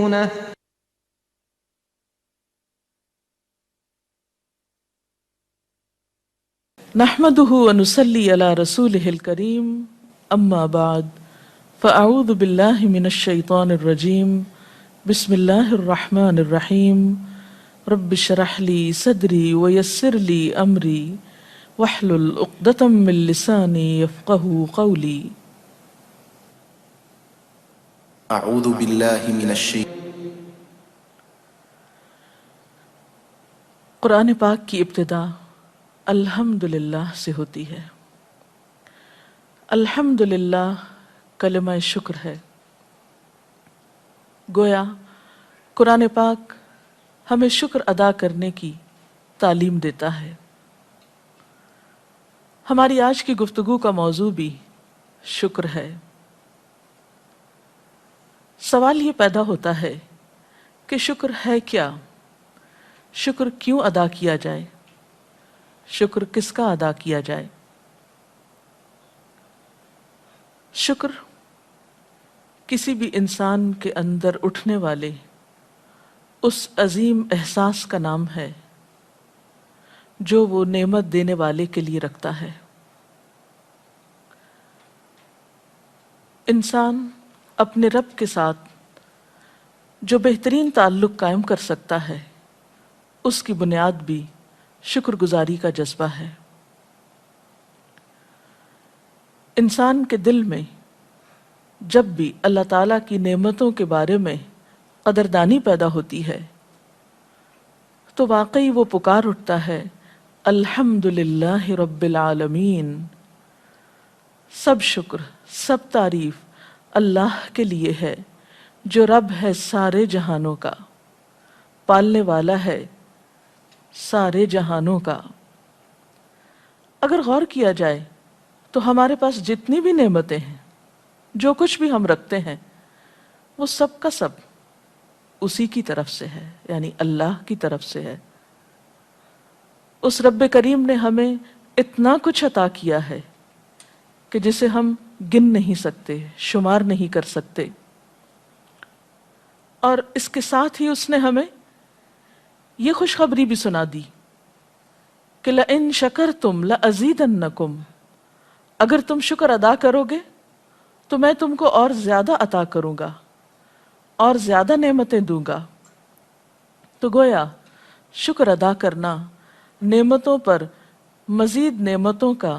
يستكبرونه نحمده ونصلي على رسوله الكريم أما بعد فأعوذ بالله من الشيطان الرجيم بسم الله الرحمن الرحيم رب اشرح لي صدري ويسر لي أمري واحلل عقدة من لساني يفقهوا قولي اعوذ باللہ من قرآن پاک کی ابتدا الحمدللہ سے ہوتی ہے۔ الحمدللہ کلمہ شکر ہے۔ گویا قرآن پاک ہمیں شکر ادا کرنے کی تعلیم دیتا ہے۔ ہماری آج کی گفتگو کا موضوع بھی شکر ہے۔ سوال یہ پیدا ہوتا ہے کہ شکر ہے کیا؟ شکر کیوں ادا کیا جائے؟ شکر کس کا ادا کیا جائے؟ شکر کسی بھی انسان کے اندر اٹھنے والے اس عظیم احساس کا نام ہے جو وہ نعمت دینے والے کے لیے رکھتا ہے۔ انسان اپنے رب کے ساتھ جو بہترین تعلق قائم کر سکتا ہے اس کی بنیاد بھی شکر گزاری کا جذبہ ہے۔ انسان کے دل میں جب بھی اللہ تعالیٰ کی نعمتوں کے بارے میں قدردانی پیدا ہوتی ہے تو واقعی وہ پکار اٹھتا ہے الحمدللہ رب العالمین، سب شکر سب تعریف اللہ کے لیے ہے جو رب ہے سارے جہانوں کا، پالنے والا ہے سارے جہانوں کا۔ اگر غور کیا جائے تو ہمارے پاس جتنی بھی نعمتیں ہیں، جو کچھ بھی ہم رکھتے ہیں، وہ سب کا سب اسی کی طرف سے ہے، یعنی اللہ کی طرف سے ہے۔ اس رب کریم نے ہمیں اتنا کچھ عطا کیا ہے کہ جسے ہم گن نہیں سکتے، شمار نہیں کر سکتے، اور اس کے ساتھ ہی اس نے ہمیں یہ خوشخبری بھی سنا دی کہ لَإِن شَكَرْتُمْ لَأَزِيدَنَّكُمْ، اگر تم شکر ادا کرو گے تو میں تم کو اور زیادہ عطا کروں گا، اور زیادہ نعمتیں دوں گا۔ تو گویا شکر ادا کرنا نعمتوں پر مزید نعمتوں کا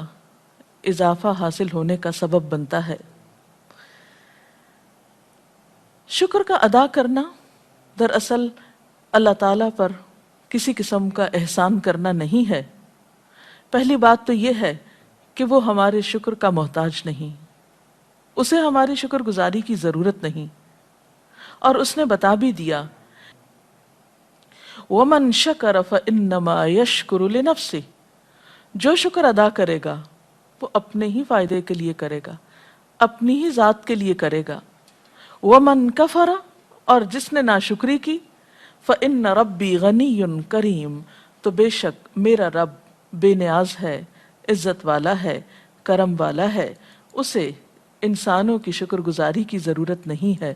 اضافہ حاصل ہونے کا سبب بنتا ہے۔ شکر کا ادا کرنا دراصل اللہ تعالیٰ پر کسی قسم کا احسان کرنا نہیں ہے۔ پہلی بات تو یہ ہے کہ وہ ہمارے شکر کا محتاج نہیں، اسے ہماری شکر گزاری کی ضرورت نہیں، اور اس نے بتا بھی دیا وَمَن شَكَرَ فَإِنَّمَا يَشْكُرُ لِنَفْسِهِ، جو شکر ادا کرے گا وہ اپنے ہی فائدے کے لیے کرے گا، اپنی ہی ذات کے لیے کرے گا۔ وَمَن كَفَرَ، اور جس نے ناشکری کی، فَإِنَّ رَبِّي غَنِيٌّ كَرِيمٌ، تو بے شک میرا رب بے نیاز ہے، عزت والا ہے، کرم والا ہے، اسے انسانوں کی شکر گزاری کی ضرورت نہیں ہے۔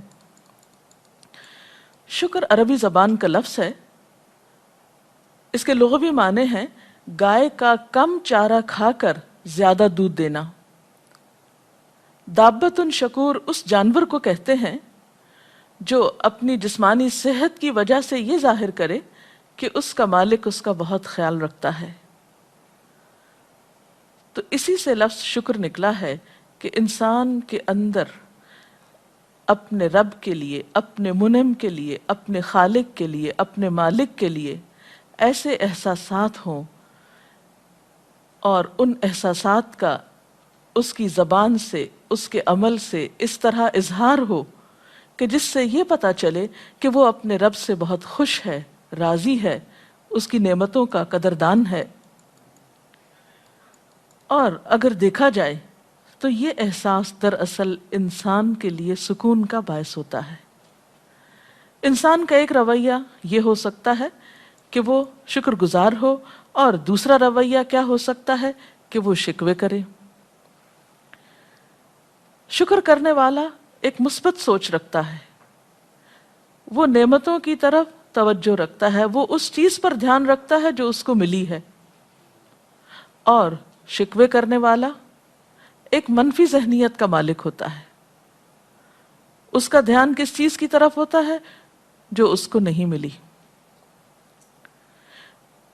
شکر عربی زبان کا لفظ ہے، اس کے لغوی معنی ہیں گائے کا کم چارہ کھا کر زیادہ دودھ دینا۔ دابۃ شکور اس جانور کو کہتے ہیں جو اپنی جسمانی صحت کی وجہ سے یہ ظاہر کرے کہ اس کا مالک اس کا بہت خیال رکھتا ہے۔ تو اسی سے لفظ شکر نکلا ہے کہ انسان کے اندر اپنے رب کے لیے، اپنے منعم کے لیے، اپنے خالق کے لیے، اپنے مالک کے لیے ایسے احساسات ہوں، اور ان احساسات کا اس کی زبان سے، اس کے عمل سے اس طرح اظہار ہو کہ جس سے یہ پتہ چلے کہ وہ اپنے رب سے بہت خوش ہے، راضی ہے، اس کی نعمتوں کا قدردان ہے۔ اور اگر دیکھا جائے تو یہ احساس دراصل انسان کے لیے سکون کا باعث ہوتا ہے۔ انسان کا ایک رویہ یہ ہو سکتا ہے کہ وہ شکر گزار ہو، اور دوسرا رویہ کیا ہو سکتا ہے کہ وہ شکوے کرے۔ شکر کرنے والا ایک مثبت سوچ رکھتا ہے، وہ نعمتوں کی طرف توجہ رکھتا ہے، وہ اس چیز پر دھیان رکھتا ہے جو اس کو ملی ہے. اور شکوے کرنے والا ایک منفی ذہنیت کا مالک ہوتا ہے. اس کا دھیان کس چیز کی طرف ہوتا ہے؟ جو اس کو نہیں ملی.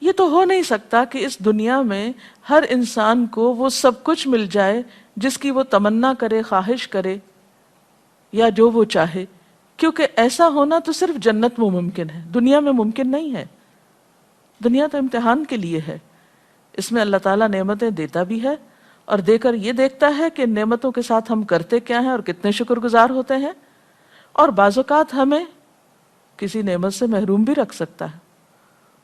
یہ تو ہو نہیں سکتا کہ اس دنیا میں ہر انسان کو وہ سب کچھ مل جائے جس کی وہ تمنا کرے، خواہش کرے یا جو وہ چاہے، کیونکہ ایسا ہونا تو صرف جنت میں ممکن ہے، دنیا میں ممکن نہیں ہے. دنیا تو امتحان کے لیے ہے. اس میں اللہ تعالیٰ نعمتیں دیتا بھی ہے اور دے کر یہ دیکھتا ہے کہ نعمتوں کے ساتھ ہم کرتے کیا ہیں اور کتنے شکر گزار ہوتے ہیں. اور بعض اوقات ہمیں کسی نعمت سے محروم بھی رکھ سکتا ہے،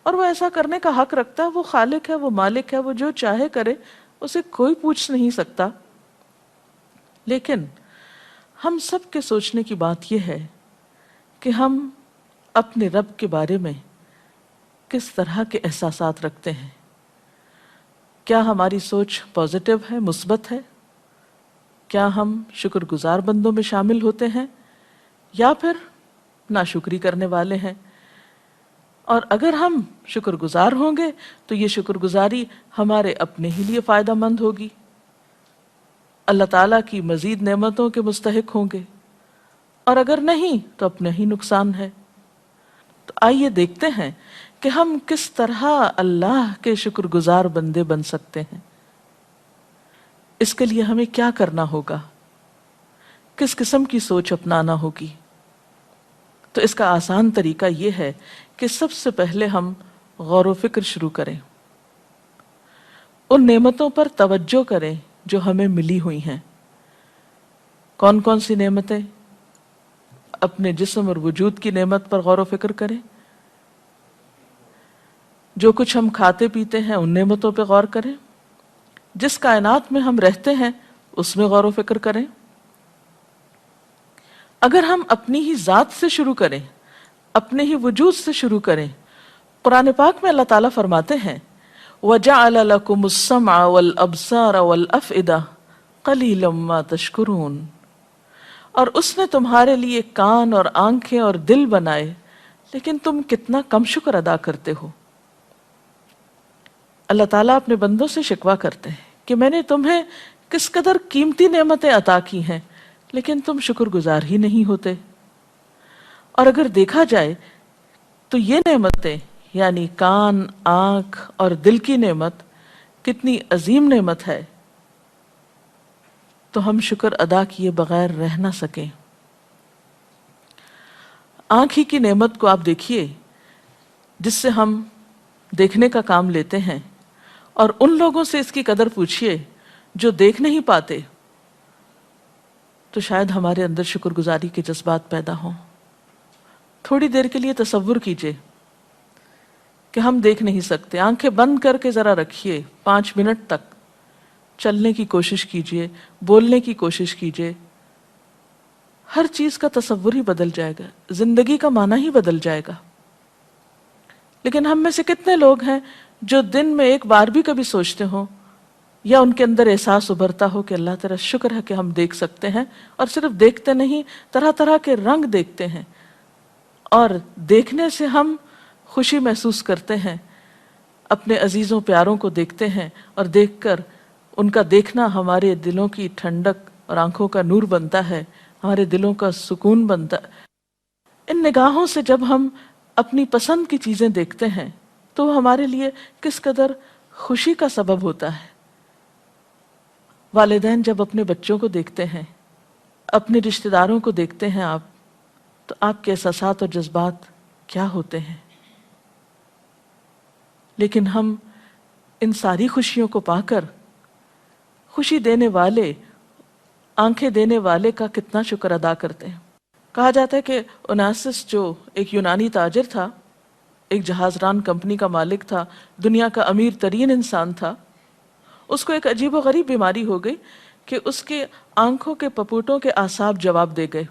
اور وہ ایسا کرنے کا حق رکھتا ہے. وہ خالق ہے، وہ مالک ہے، وہ جو چاہے کرے، اسے کوئی پوچھ نہیں سکتا. لیکن ہم سب کے سوچنے کی بات یہ ہے کہ ہم اپنے رب کے بارے میں کس طرح کے احساسات رکھتے ہیں. کیا ہماری سوچ پازیٹیو ہے، مثبت ہے؟ کیا ہم شکر گزار بندوں میں شامل ہوتے ہیں یا پھر ناشکری کرنے والے ہیں؟ اور اگر ہم شکر گزار ہوں گے تو یہ شکر گزاری ہمارے اپنے ہی لیے فائدہ مند ہوگی، اللہ تعالیٰ کی مزید نعمتوں کے مستحق ہوں گے. اور اگر نہیں تو اپنا ہی نقصان ہے. تو آئیے دیکھتے ہیں کہ ہم کس طرح اللہ کے شکر گزار بندے بن سکتے ہیں. اس کے لیے ہمیں کیا کرنا ہوگا، کس قسم کی سوچ اپنانا ہوگی. تو اس کا آسان طریقہ یہ ہے کہ سب سے پہلے ہم غور و فکر شروع کریں، ان نعمتوں پر توجہ کریں جو ہمیں ملی ہوئی ہیں. کون کون سی نعمتیں؟ اپنے جسم اور وجود کی نعمت پر غور و فکر کریں. جو کچھ ہم کھاتے پیتے ہیں ان نعمتوں پہ غور کریں. جس کائنات میں ہم رہتے ہیں اس میں غور و فکر کریں. اگر ہم اپنی ہی ذات سے شروع کریں، اپنے ہی وجود سے شروع کریں، قرآن پاک میں اللہ تعالیٰ فرماتے ہیں وَجَعَلَ لَكُمُ السَّمْعَ وَالْأَبْصَارَ وَالْأَفْئِدَةَ قَلِيلًا مَا تَشْكُرُونَ، اور اس نے تمہارے لیے کان اور آنکھیں اور دل بنائے، لیکن تم کتنا کم شکر ادا کرتے ہو. اللہ تعالیٰ اپنے بندوں سے شکوہ کرتے ہیں کہ میں نے تمہیں کس قدر قیمتی نعمتیں عطا کی ہیں لیکن تم شکر گزار ہی نہیں ہوتے. اور اگر دیکھا جائے تو یہ نعمتیں یعنی کان، آنکھ اور دل کی نعمت کتنی عظیم نعمت ہے، تو ہم شکر ادا کیے بغیر رہ نہ سکیں. آنکھ ہی کی نعمت کو آپ دیکھیے جس سے ہم دیکھنے کا کام لیتے ہیں، اور ان لوگوں سے اس کی قدر پوچھیے جو دیکھ نہیں پاتے، تو شاید ہمارے اندر شکر گزاری کے جذبات پیدا ہوں. تھوڑی دیر کے لیے تصور کیجئے کہ ہم دیکھ نہیں سکتے، آنکھیں بند کر کے ذرا رکھیے 5 منٹ تک، چلنے کی کوشش کیجئے، بولنے کی کوشش کیجئے. ہر چیز کا تصور ہی بدل جائے گا، زندگی کا معنی ہی بدل جائے گا. لیکن ہم میں سے کتنے لوگ ہیں جو دن میں ایک بار بھی کبھی سوچتے ہوں یا ان کے اندر احساس ابھرتا ہو کہ اللہ تیرا شکر ہے کہ ہم دیکھ سکتے ہیں، اور صرف دیکھتے نہیں، طرح طرح کے رنگ دیکھتے ہیں، اور دیکھنے سے ہم خوشی محسوس کرتے ہیں، اپنے عزیزوں پیاروں کو دیکھتے ہیں، اور دیکھ کر ان کا دیکھنا ہمارے دلوں کی ٹھنڈک اور آنکھوں کا نور بنتا ہے، ہمارے دلوں کا سکون بنتا ہے. ان نگاہوں سے جب ہم اپنی پسند کی چیزیں دیکھتے ہیں تو وہ ہمارے لیے کس قدر خوشی کا سبب ہوتا ہے. والدین جب اپنے بچوں کو دیکھتے ہیں، اپنے رشتہ داروں کو دیکھتے ہیں آپ، تو آپ کے احساسات اور جذبات کیا ہوتے ہیں. لیکن ہم ان ساری خوشیوں کو پا کر خوشی دینے والے، آنکھیں دینے والے کا کتنا شکر ادا کرتے ہیں. کہا جاتا ہے کہ اوناسس جو ایک یونانی تاجر تھا، ایک جہاز ران کمپنی کا مالک تھا، دنیا کا امیر ترین انسان تھا، اس کو ایک عجیب و غریب بیماری ہو گئی کہ اس کے آنکھوں کے پپوٹوں کے اعصاب جواب دے گئے.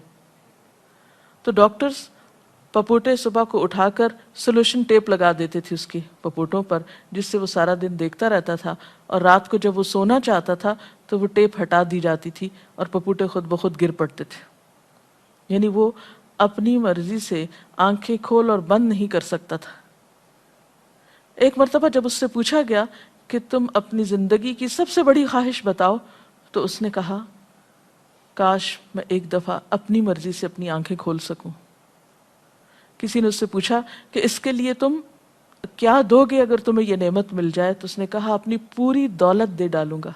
تو ڈاکٹرز پپوٹے صبح کو اٹھا کر سولوشن ٹیپ لگا دیتے تھے اس کی پپوٹوں پر، جس سے وہ سارا دن دیکھتا رہتا تھا، اور رات کو جب وہ سونا چاہتا تھا تو وہ ٹیپ ہٹا دی جاتی تھی اور پپوٹے خود بخود گر پڑتے تھے. یعنی وہ اپنی مرضی سے آنکھیں کھول اور بند نہیں کر سکتا تھا۔ ایک مرتبہ جب اس سے پوچھا گیا کہ تم اپنی زندگی کی سب سے بڑی خواہش بتاؤ، تو اس نے کہا کاش میں ایک دفعہ اپنی مرضی سے اپنی آنکھیں کھول سکوں۔ کسی نے اس سے پوچھا کہ اس کے لیے تم کیا دو گے اگر تمہیں یہ نعمت مل جائے، تو اس نے کہا اپنی پوری دولت دے ڈالوں گا۔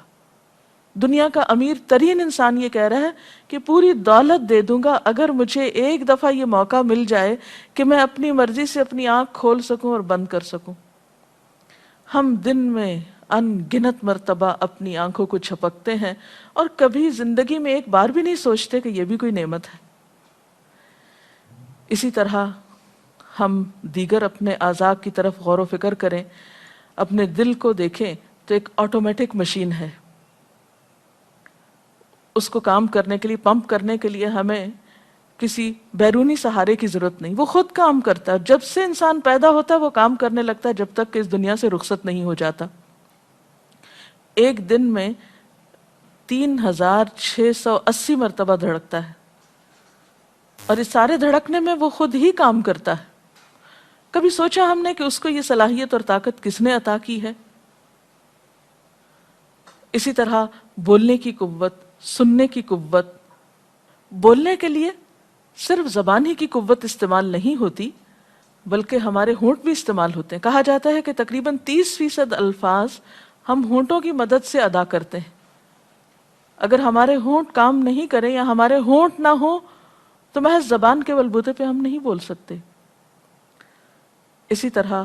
دنیا کا امیر ترین انسان یہ کہہ رہا ہے کہ پوری دولت دے دوں گا اگر مجھے ایک دفعہ یہ موقع مل جائے کہ میں اپنی مرضی سے اپنی آنکھ کھول سکوں اور بند کر سکوں۔ ہم دن میں ان گنت مرتبہ اپنی آنکھوں کو جھپکتے ہیں اور کبھی زندگی میں ایک بار بھی نہیں سوچتے کہ یہ بھی کوئی نعمت ہے۔ اسی طرح ہم دیگر اپنے اعضاء کی طرف غور و فکر کریں، اپنے دل کو دیکھیں تو ایک آٹومیٹک مشین ہے۔ اس کو کام کرنے کے لیے، پمپ کرنے کے لیے ہمیں کسی بیرونی سہارے کی ضرورت نہیں، وہ خود کام کرتا ہے۔ جب سے انسان پیدا ہوتا ہے وہ کام کرنے لگتا ہے جب تک کہ اس دنیا سے رخصت نہیں ہو جاتا۔ ایک دن میں 3680 مرتبہ دھڑکتا ہے، اور اس سارے دھڑکنے میں وہ خود ہی کام کرتا ہے۔ کبھی سوچا ہم نے کہ اس کو یہ صلاحیت اور طاقت کس نے عطا کی ہے؟ اسی طرح بولنے کی قوت، سننے کی قوت۔ بولنے کے لیے صرف زبان ہی کی قوت استعمال نہیں ہوتی بلکہ ہمارے ہونٹ بھی استعمال ہوتے ہیں۔ کہا جاتا ہے کہ تقریباً 30% الفاظ ہم ہونٹوں کی مدد سے ادا کرتے ہیں۔ اگر ہمارے ہونٹ کام نہیں کریں یا ہمارے ہونٹ نہ ہو تو محض زبان کے بلبوتے پہ ہم نہیں بول سکتے۔ اسی طرح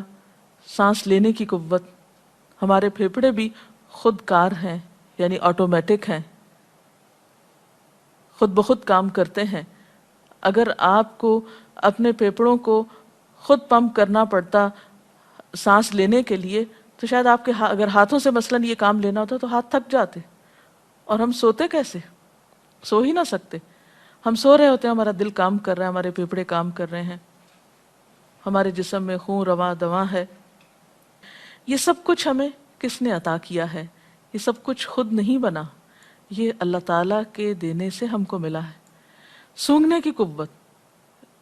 سانس لینے کی قوت، ہمارے پھیپھڑے بھی خود کار ہیں، یعنی آٹومیٹک ہیں، خود بخود کام کرتے ہیں۔ اگر آپ کو اپنے پھیپھڑوں کو خود پمپ کرنا پڑتا سانس لینے کے لیے تو شاید آپ کے اگر ہاتھوں سے مثلاً یہ کام لینا ہوتا تو ہاتھ تھک جاتے، اور ہم سوتے کیسے؟ سو ہی نہ سکتے۔ ہم سو رہے ہوتے ہیں، ہمارا دل کام کر رہا ہے، ہمارے پھیپھڑے کام کر رہے ہیں، ہمارے جسم میں خون رواں دواں ہے۔ یہ سب کچھ ہمیں کس نے عطا کیا ہے؟ یہ سب کچھ خود نہیں بنا، یہ اللہ تعالیٰ کے دینے سے ہم کو ملا ہے۔ سونگھنے کی قوت،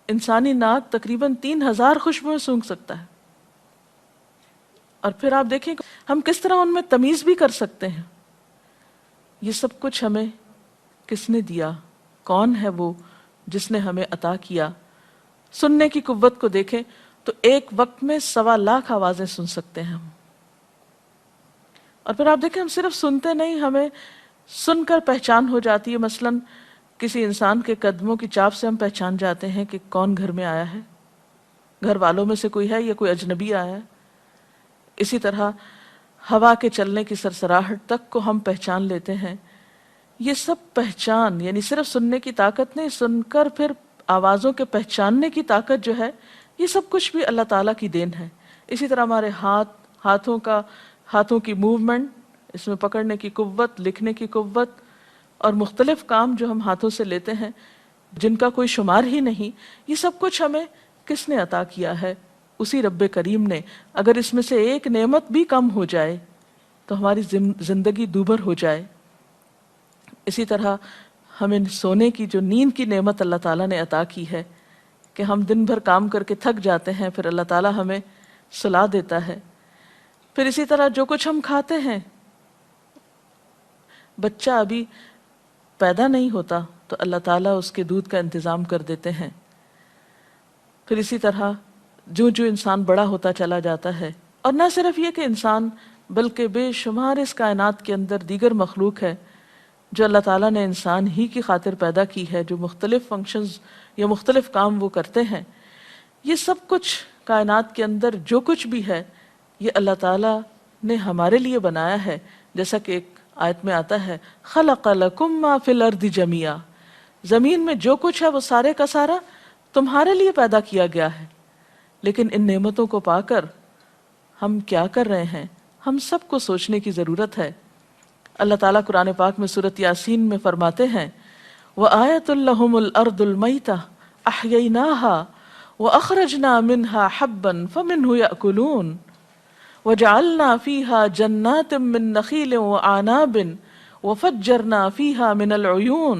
انسانی ناک تقریباً 3000 خوشبوئیں سونگھ سکتا ہے، اور پھر آپ دیکھیں ہم کس طرح ان میں تمیز بھی کر سکتے ہیں۔ یہ سب کچھ ہمیں کس نے دیا؟ کون ہے وہ جس نے ہمیں عطا کیا؟ سننے کی قوت کو دیکھیں تو ایک وقت میں 1.25 آوازیں سن سکتے ہیں ہم، اور پھر آپ دیکھیں ہم صرف سنتے نہیں، ہمیں سن کر پہچان ہو جاتی ہے۔ مثلاً کسی انسان کے قدموں کی چاپ سے ہم پہچان جاتے ہیں کہ کون گھر میں آیا ہے، گھر والوں میں سے کوئی ہے یا کوئی اجنبی آیا ہے۔ اسی طرح ہوا کے چلنے کی سرسراہٹ تک کو ہم پہچان لیتے ہیں۔ یہ سب پہچان، یعنی صرف سننے کی طاقت نہیں، سن کر پھر آوازوں کے پہچاننے کی طاقت جو ہے، یہ سب کچھ بھی اللہ تعالیٰ کی دین ہے۔ اسی طرح ہمارے ہاتھوں کی موومنٹ، اس میں پکڑنے کی قوت، لکھنے کی قوت، اور مختلف کام جو ہم ہاتھوں سے لیتے ہیں جن کا کوئی شمار ہی نہیں، یہ سب کچھ ہمیں کس نے عطا کیا ہے؟ اسی رب کریم نے۔ اگر اس میں سے ایک نعمت بھی کم ہو جائے تو ہماری زندگی دوبھر ہو جائے۔ اسی طرح ہمیں سونے کی جو نیند کی نعمت اللہ تعالیٰ نے عطا کی ہے کہ ہم دن بھر کام کر کے تھک جاتے ہیں، پھر اللہ تعالیٰ ہمیں سلا دیتا ہے۔ پھر اسی طرح جو کچھ ہم کھاتے ہیں، بچہ ابھی پیدا نہیں ہوتا تو اللہ تعالیٰ اس کے دودھ کا انتظام کر دیتے ہیں۔ پھر اسی طرح جو انسان بڑا ہوتا چلا جاتا ہے، اور نہ صرف یہ کہ انسان بلکہ بے شمار اس کائنات کے اندر دیگر مخلوق ہے جو اللہ تعالیٰ نے انسان ہی کی خاطر پیدا کی ہے، جو مختلف فنکشنز یا مختلف کام وہ کرتے ہیں۔ یہ سب کچھ کائنات کے اندر جو کچھ بھی ہے یہ اللہ تعالیٰ نے ہمارے لیے بنایا ہے، جیسا کہ ایک آیت میں آتا ہے خلق لکم ما فی الارض جمیعا، زمین میں جو کچھ ہے وہ سارے کا سارا تمہارے لیے پیدا کیا گیا ہے۔ لیکن ان نعمتوں کو پا کر ہم کیا کر رہے ہیں؟ ہم سب کو سوچنے کی ضرورت ہے۔ اللہ تعالیٰ قرآن پاک میں سورۃ یاسین میں فرماتے ہیں وَآیَةٌ لَهُمُ الْأَرْضُ الْمَيْتَةُ أَحْيَيْنَاهَا وَأَخْرَجْنَا مِنْهَا حَبًّا فَمِنْهُ يَأْكُلُونَ وَجَعَلْنَا فِيهَا جَنَّاتٍ مِّن نَخِيلٍ وَأَعْنَابٍ وَفَجَّرْنَا فِيهَا مِنَ الْعُيُونِ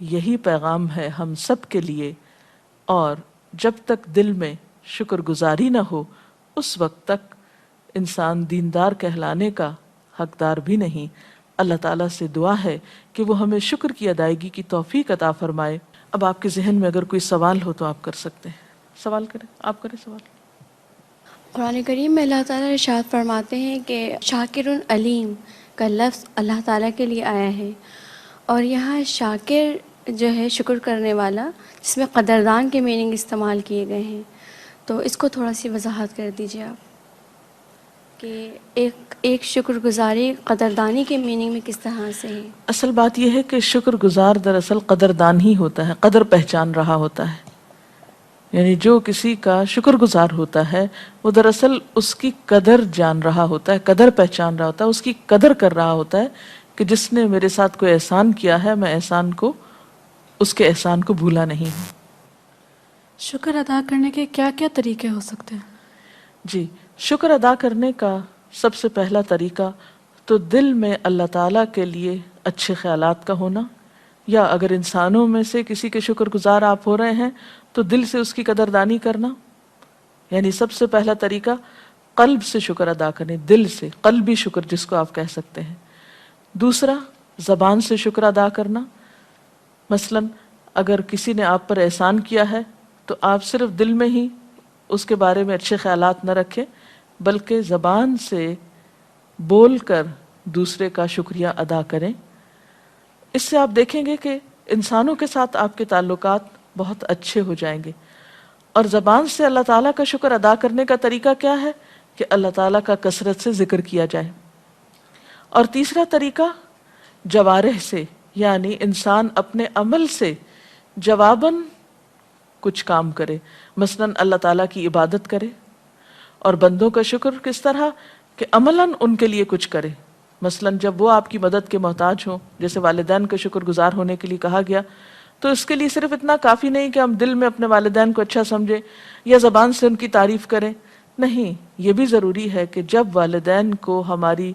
یہی پیغام ہے ہم سب کے لیے، اور جب تک دل میں شکر گزاری نہ ہو اس وقت تک انسان دیندار کہلانے کا حقدار بھی نہیں۔ اللہ تعالیٰ سے دعا ہے کہ وہ ہمیں شکر کی ادائیگی کی توفیق عطا فرمائے۔ اب آپ کے ذہن میں اگر کوئی سوال ہو تو آپ کر سکتے ہیں، سوال کریں، آپ کریں سوال۔ قرآن کریم میں اللہ تعالیٰ ارشاد فرماتے ہیں کہ شاکر علیم کا لفظ اللہ تعالیٰ کے لیے آیا ہے، اور یہاں شاکر جو ہے شکر کرنے والا، جس میں قدردان کے میننگ استعمال کیے گئے ہیں، تو اس کو تھوڑا سی وضاحت کر دیجیے آپ کہ ایک شکر گزاری قدردانی کے میننگ میں کس طرح سے ہے۔ اصل بات یہ ہے کہ شکر گزار دراصل قدردان ہی ہوتا ہے، قدر پہچان رہا ہوتا ہے، یعنی جو کسی کا شکر گزار ہوتا ہے وہ دراصل اس کی قدر جان رہا ہوتا ہے، قدر پہچان رہا ہوتا ہے، اس کی قدر کر رہا ہوتا ہے کہ جس نے میرے ساتھ کوئی احسان کیا ہے میں اس کے احسان کو بھولا نہیں ہوں۔ شکر ادا کرنے کے کیا کیا طریقے ہو سکتے ہیں؟ جی، شکر ادا کرنے کا سب سے پہلا طریقہ تو دل میں اللہ تعالیٰ کے لیے اچھے خیالات کا ہونا، یا اگر انسانوں میں سے کسی کے شکر گزار آپ ہو رہے ہیں تو دل سے اس کی قدردانی کرنا، یعنی سب سے پہلا طریقہ قلب سے شکر ادا کرنے، دل سے، قلبی شکر جس کو آپ کہہ سکتے ہیں۔ دوسرا زبان سے شکر ادا کرنا، مثلا اگر کسی نے آپ پر احسان کیا ہے تو آپ صرف دل میں ہی اس کے بارے میں اچھے خیالات نہ رکھیں، بلکہ زبان سے بول کر دوسرے کا شکریہ ادا کریں۔ اس سے آپ دیکھیں گے کہ انسانوں کے ساتھ آپ کے تعلقات بہت اچھے ہو جائیں گے۔ اور زبان سے اللہ تعالیٰ کا شکر ادا کرنے کا طریقہ کیا ہے کہ اللہ تعالیٰ کا کثرت سے ذکر کیا جائے۔ اور تیسرا طریقہ جوارح سے، یعنی انسان اپنے عمل سے جواباً کچھ کام کرے، مثلاً اللہ تعالیٰ کی عبادت کرے، اور بندوں کا شکر کس طرح کہ عملاً ان کے لیے کچھ کرے، مثلاً جب وہ آپ کی مدد کے محتاج ہوں، جیسے والدین کا شکر گزار ہونے کے لیے کہا گیا، تو اس کے لیے صرف اتنا کافی نہیں کہ ہم دل میں اپنے والدین کو اچھا سمجھیں یا زبان سے ان کی تعریف کریں، نہیں، یہ بھی ضروری ہے کہ جب والدین کو ہماری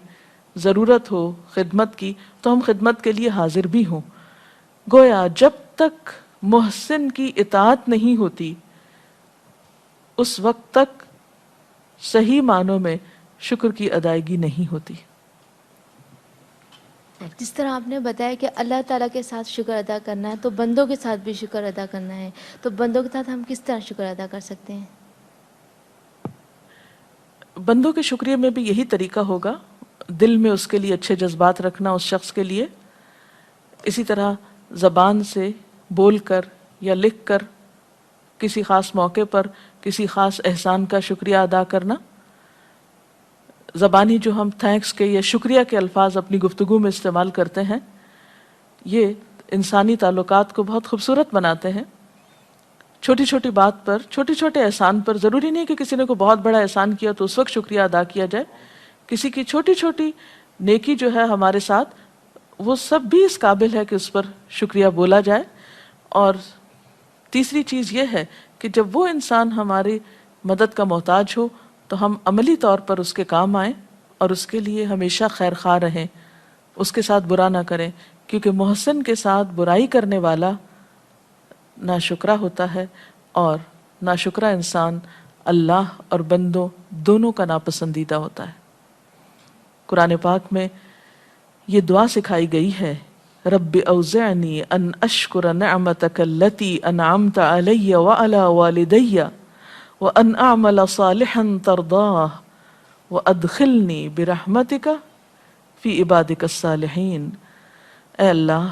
ضرورت ہو خدمت کی تو ہم خدمت کے لیے حاضر بھی ہوں۔ گویا جب تک محسن کی اطاعت نہیں ہوتی اس وقت تک صحیح معنوں میں شکر کی ادائیگی نہیں ہوتی۔ جس طرح آپ نے بتایا کہ اللہ تعالیٰ کے ساتھ شکر ادا کرنا ہے تو بندوں کے ساتھ بھی شکر ادا کرنا ہے، تو بندوں کے ساتھ ہم کس طرح شکر ادا کر سکتے ہیں؟ بندوں کے شکریہ میں بھی یہی طریقہ ہوگا، دل میں اس کے لیے اچھے جذبات رکھنا اس شخص کے لیے، اسی طرح زبان سے بول کر یا لکھ کر کسی خاص موقع پر کسی خاص احسان کا شکریہ ادا کرنا۔ زبانی جو ہم تھینکس کے یا شکریہ کے الفاظ اپنی گفتگو میں استعمال کرتے ہیں، یہ انسانی تعلقات کو بہت خوبصورت بناتے ہیں۔ چھوٹی چھوٹی بات پر، چھوٹے چھوٹے احسان پر، ضروری نہیں کہ کسی نے کوئی بہت بڑا احسان کیا تو اس وقت شکریہ ادا کیا جائے، کسی کی چھوٹی چھوٹی نیکی جو ہے ہمارے ساتھ، وہ سب بھی اس قابل ہے کہ اس پر شکریہ بولا جائے۔ اور تیسری چیز یہ ہے کہ جب وہ انسان ہماری مدد کا محتاج ہو تو ہم عملی طور پر اس کے کام آئیں اور اس کے لیے ہمیشہ خیر خواہ رہیں، اس کے ساتھ برا نہ کریں، کیونکہ محسن کے ساتھ برائی کرنے والا ناشکرا ہوتا ہے، اور ناشکرا انسان اللہ اور بندوں دونوں کا ناپسندیدہ ہوتا ہے۔ قرآن پاک میں یہ دعا سکھائی گئی ہے، رب اوزعنی ان اشکر نعمتک التی انعمت علی وعلی والدی وان اعمل صالحا ترضاہ وادخلنی برحمتک فی عبادک الصالحین۔ اے اللہ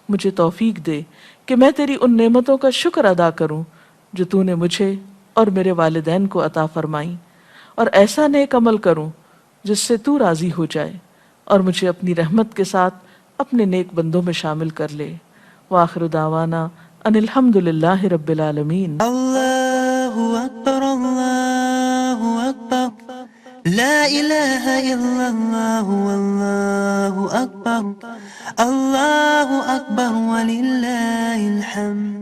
مجھے توفیق دے کہ میں تیری ان نعمتوں کا شکر ادا کروں جو تو نے مجھے اور میرے والدین کو عطا فرمائیں، اور ایسا نیک عمل کروں جس سے تو راضی ہو جائے، اور مجھے اپنی رحمت کے ساتھ اپنے نیک بندوں میں شامل کر لے۔ وآخر دعوانا ان الحمد للہ رب العالمین۔ اللہ اکبر، اللہ اکبر، لا الہ الا اللہ، واللہ اکبر، اللہ اکبر وللہ الحمد۔